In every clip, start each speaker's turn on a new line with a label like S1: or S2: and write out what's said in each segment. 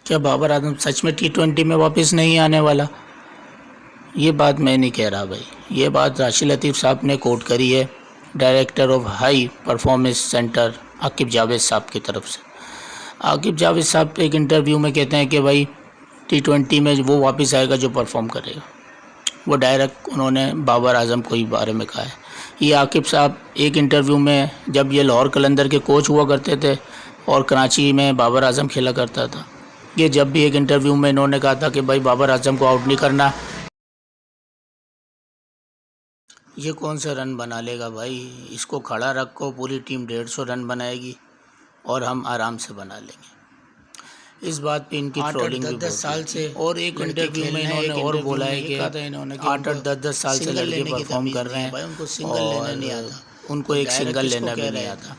S1: क्या बाबर आजम सच में T20 में वापस नहीं आने वाला? ये बात मैं नहीं कह रहा भाई, ये बात राशिद लतीफ़ साहब ने कोट करी है director of high performance centre Aqib Javed साहब की तरफ से। आकिब जावेद साहब एक इंटरव्यू में कहते हैं कि भाई T20 में वो वापस आएगा जो परफॉर्म करेगा। वो डायरेक्ट उन्होंने बाबर आजम को ही बारे में कहा है। ये आकिब साहब एक इंटरव्यू में, जब ये लाहौर कलंदर के कोच हुआ करते थे और कराची में बाबर आजम खेला करता था, ये जब भी एक इंटरव्यू में इन्होंने कहा था कि भाई बाबर आजम को आउट नहीं करना। ये कौन सा रन बना लेगा भाई, इसको खड़ा रखो, पूरी टीम 150 रन बनाएगी और हम आराम से बना लेंगे। इस बात पे इनकी ट्रोलिंग भी 10 साल से, और एक इंटरव्यू में इन्होंने और बोला है कि 8-8 10-10 साल से लड़के परफॉर्म कर रहे हैं और उनको एक सिंगल लेना भी नहीं आता।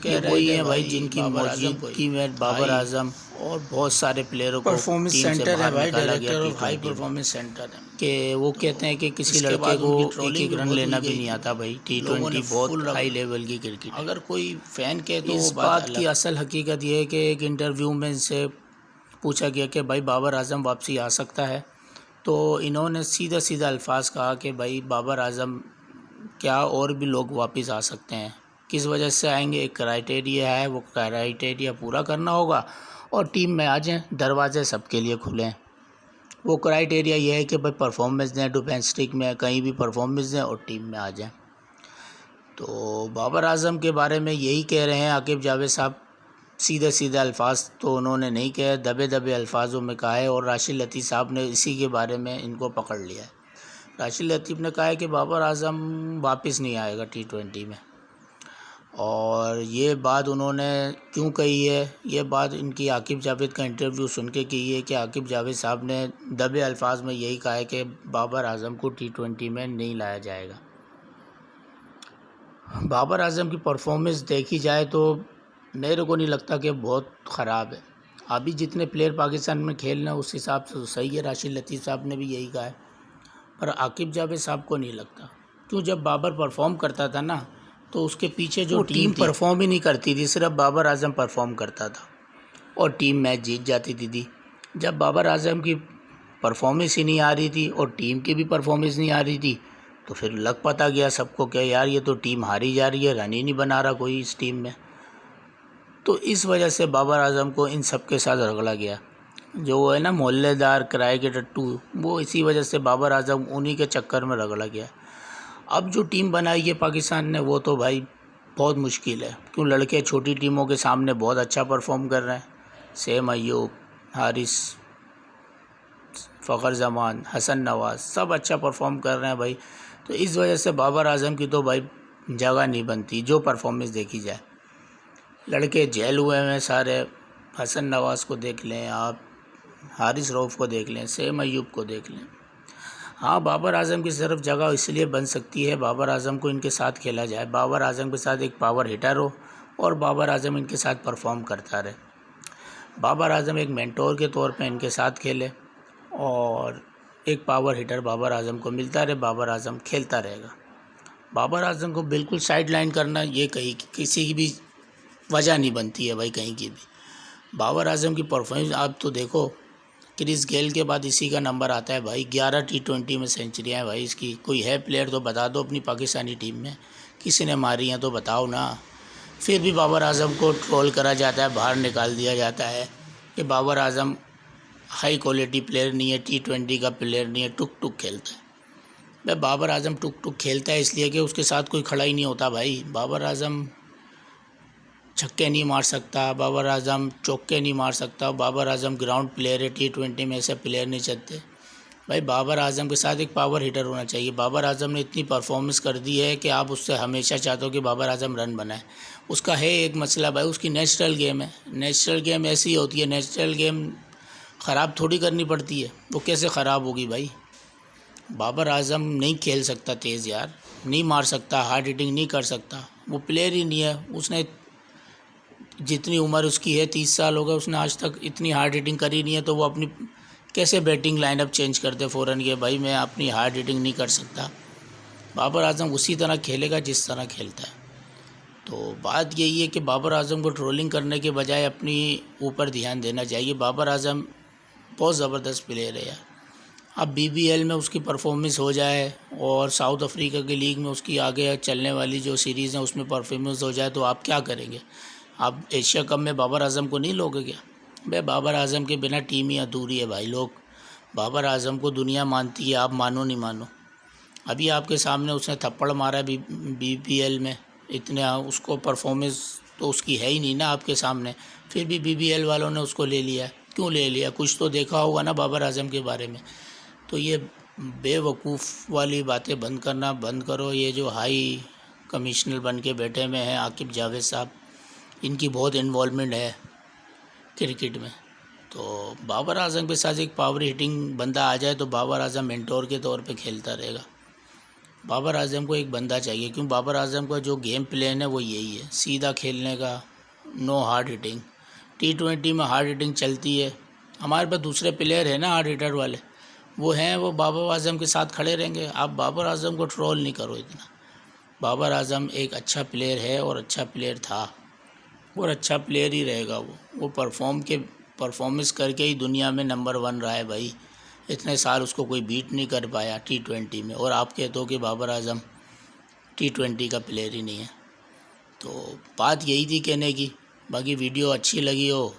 S1: ये वही है भाई जिनकी मौजूदगी में बाबर आजम और बहुत सारे प्लेयरों को परफॉर्मेंस सेंटर है भाई, director of high performance centre है कि वो कहते हैं कि किसी लड़के को एक एक रन लेना भी नहीं आता भाई। T20 बहुत हाई लेवल की क्रिकेट। अगर कोई फैन कहे तो इस बात की असल हकीकत ये है कि एक इंटरव्यू में इनसे पूछा गया कि भाई बाबर आजम वापसी आ सकता है, तो इन्होंने सीधा सीधा अल्फाज कहा कि भाई बाबर आजम क्या और भी लोग वापस आ सकते हैं, किस वजह से आएंगे, एक क्राइटेरिया है, वो क्राइटेरिया पूरा करना होगा और टीम में आ जाएँ, दरवाजे सबके लिए खुले हैं। वो क्राइटेरिया ये है कि भाई परफॉर्मेंस दें, डोमेस्टिक में कहीं भी परफॉर्मेंस दें और टीम में आ जाएं। तो बाबर आजम के बारे में यही कह रहे हैं आकिब जावेद साहब। सीधे सीधे अल्फाज तो उन्होंने नहीं कहे, दबे दबे अल्फाजों में कहा है और राशिद लतीफ़ साहब ने इसी के बारे में इनको पकड़ लिया है। राशिद लतीफ़ ने कहा है कि बाबर आजम वापस नहीं आएगा T20 में, और ये बात उन्होंने क्यों कही है, ये बात इनकी आकिब जावेद का इंटरव्यू सुन के की है कि आकिब जावेद साहब ने दबे अल्फाज में यही कहा है कि बाबर आजम को T20 में नहीं लाया जाएगा। बाबर आजम की परफॉर्मेंस देखी जाए तो मेरे को नहीं लगता कि बहुत ख़राब है। अभी जितने प्लेयर पाकिस्तान में खेल रहे हैं उस हिसाब से तो सही है, राशिद लतीफ़ साहब ने भी यही कहा है, पर आकिब जावेद साहब को नहीं लगता। क्यों, जब बाबर परफॉर्म करता था ना तो उसके पीछे जो टीम परफॉर्म ही नहीं करती थी, सिर्फ बाबर आजम परफॉर्म करता था और टीम मैच जीत जाती थी। जब बाबर आजम की परफॉर्मेंस ही नहीं आ रही थी और टीम की भी परफॉर्मेंस नहीं आ रही थी तो फिर लग पता गया सबको कि यार ये तो टीम हारी जा रही है, रन ही नहीं बना रहा कोई इस टीम में। तो इस वजह से बाबर आजम को इन सब के साथ रगड़ा गया। जो वो है ना मोहल्लेदार किराए के टट्टू, वो इसी वजह से बाबर आजम उन्हीं के चक्कर में रगड़ा गया। अब जो टीम बनाई है पाकिस्तान ने वो तो भाई बहुत मुश्किल है। क्यों, लड़के छोटी टीमों के सामने बहुत अच्छा परफॉर्म कर रहे हैं। सेम अयूब, हारिस, फ़खर जमान, हसन नवाज़ सब अच्छा परफॉर्म कर रहे हैं भाई। तो इस वजह से बाबर आजम की तो भाई जगह नहीं बनती जो परफॉर्मेंस देखी जाए। लड़के जेल हुए हैं सारे, हसन नवाज़ को देख लें आप, हारिस रऊफ़ को देख लें, सेम अयूब को देख लें। हाँ, बाबर आजम की सिर्फ जगह इसलिए बन सकती है बाबर आजम को इनके साथ खेला जाए, बाबर आजम के साथ एक पावर हिटर हो और बाबर आजम इनके साथ परफॉर्म करता रहे। बाबर आजम एक मेंटोर के तौर पे इनके साथ खेले और एक पावर हिटर बाबर आजम को मिलता रहे, बाबर आजम खेलता रहेगा। बाबर आजम को बिल्कुल साइड लाइन करना ये कहीं किसी की भी वजह नहीं बनती है भाई, कहीं की भी। बाबर आजम की परफॉर्मेंस आप तो देखो, क्रिस गेल के बाद इसी का नंबर आता है भाई। 11 T20 में सेंचुरियाँ हैं भाई इसकी। कोई है प्लेयर तो बता दो अपनी पाकिस्तानी टीम में किसी ने मारी हैं तो बताओ ना। फिर भी बाबर आजम को ट्रोल करा जाता है, बाहर निकाल दिया जाता है कि Babar Azam high quality player नहीं है, T20 का प्लेयर नहीं है, टुक टुक खेलता है। भाई बाबर आजम टुक टुक खेलता है इसलिए कि उसके साथ कोई खड़ा ही नहीं होता भाई। बाबर आजम छक्के नहीं मार सकता, बाबर आजम चौके नहीं मार सकता, बाबर आजम ग्राउंड प्लेयर है। T20 में ऐसे प्लेयर नहीं चलते भाई। बाबर आजम के साथ एक पावर हिटर होना चाहिए। बाबर आजम ने इतनी परफॉर्मेंस कर दी है कि आप उससे हमेशा चाहते हो कि बाबर आजम रन बनाए। उसका है एक मसला भाई, उसकी नेचुरल गेम है। नेचुरल गेम ऐसी होती है, नेचुरल गेम ख़राब थोड़ी करनी पड़ती है। वो कैसे ख़राब होगी भाई। बाबर आजम नहीं खेल सकता तेज़ यार, नहीं मार सकता, हार्ड हिटिंग नहीं कर सकता, वो प्लेयर ही नहीं है। उसने जितनी उम्र उसकी है 30 साल हो गए, उसने आज तक इतनी हार्ड हिटिंग करी नहीं है। तो वो अपनी कैसे बैटिंग लाइनअप चेंज करते फ़ौरन के भाई मैं अपनी हार्ड हिटिंग नहीं कर सकता। बाबर आजम उसी तरह खेलेगा जिस तरह खेलता है। तो बात यही है कि बाबर आजम को ट्रोलिंग करने के बजाय अपनी ऊपर ध्यान देना चाहिए। बाबर आजम बहुत ज़बरदस्त प्लेयर है यार। अब BBL में उसकी परफॉर्मेंस हो जाए और साउथ अफ्रीका की लीग में उसकी आगे चलने वाली जो सीरीज़ है उसमें परफॉर्मेंस हो जाए तो आप क्या करेंगे? आप एशिया कप में बाबर आजम को नहीं लोगे क्या? भाई बाबर आजम के बिना टीम ही अधूरी है भाई। लोग बाबर आजम को दुनिया मानती है, आप मानो नहीं मानो। अभी आपके सामने उसने थप्पड़ मारा है BBL में, इतने उसको परफॉर्मेंस तो उसकी है ही नहीं ना आपके सामने, फिर भी BBL वालों ने उसको ले लिया। क्यों ले लिया? कुछ तो देखा होगा ना बाबर आजम के बारे में। तो ये बेवकूफ़ वाली बातें बंद करना बंद करो। ये जो हाई कमिश्नर बन के बैठे हुए हैं आकिब जावेद साहब, इनकी बहुत इन्वॉल्वमेंट है क्रिकेट में। तो बाबर आजम के साथ एक पावर हिटिंग बंदा आ जाए तो बाबर आजम मेंटोर के तौर पे खेलता रहेगा। बाबर आजम को एक बंदा चाहिए, क्यों? बाबर आजम का जो गेम प्लान है वो यही है, सीधा खेलने का, नो हार्ड हिटिंग। T20 में हार्ड हिटिंग चलती है, हमारे पास दूसरे प्लेयर है ना हार्ड हिटर वाले, वो हैं, वो बाबर आजम के साथ खड़े रहेंगे। आप बाबर आजम को ट्रोल नहीं करो इतना। बाबर आजम एक अच्छा प्लेयर है और अच्छा प्लेयर था और अच्छा प्लेयर ही रहेगा। वो परफॉर्मेंस करके ही दुनिया में नंबर 1 रहा है भाई। इतने साल उसको कोई बीट नहीं कर पाया T20 में, और आप कहते हो कि बाबर आजम T20 का प्लेयर ही नहीं है। तो बात यही थी कहने की। बाकी वीडियो अच्छी लगी हो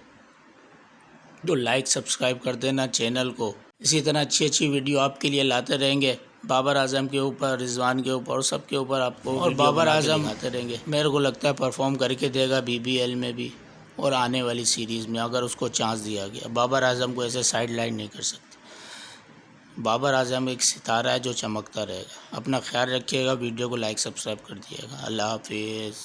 S1: तो लाइक सब्सक्राइब कर देना चैनल को। इसी तरह अच्छी अच्छी वीडियो आपके लिए लाते रहेंगे, बाबर आजम के ऊपर, रिजवान के ऊपर और सब के ऊपर आपको, और बाबर आजम आते रहेंगे। मेरे को लगता है परफॉर्म करके देगा BBL में भी और आने वाली सीरीज़ में, अगर उसको चांस दिया गया। बाबर आजम को ऐसे साइड लाइन नहीं कर सकते। बाबर आजम एक सितारा है जो चमकता रहेगा। अपना ख्याल रखिएगा, वीडियो को लाइक सब्सक्राइब कर दिएगा। अल्लाह हाफिज़।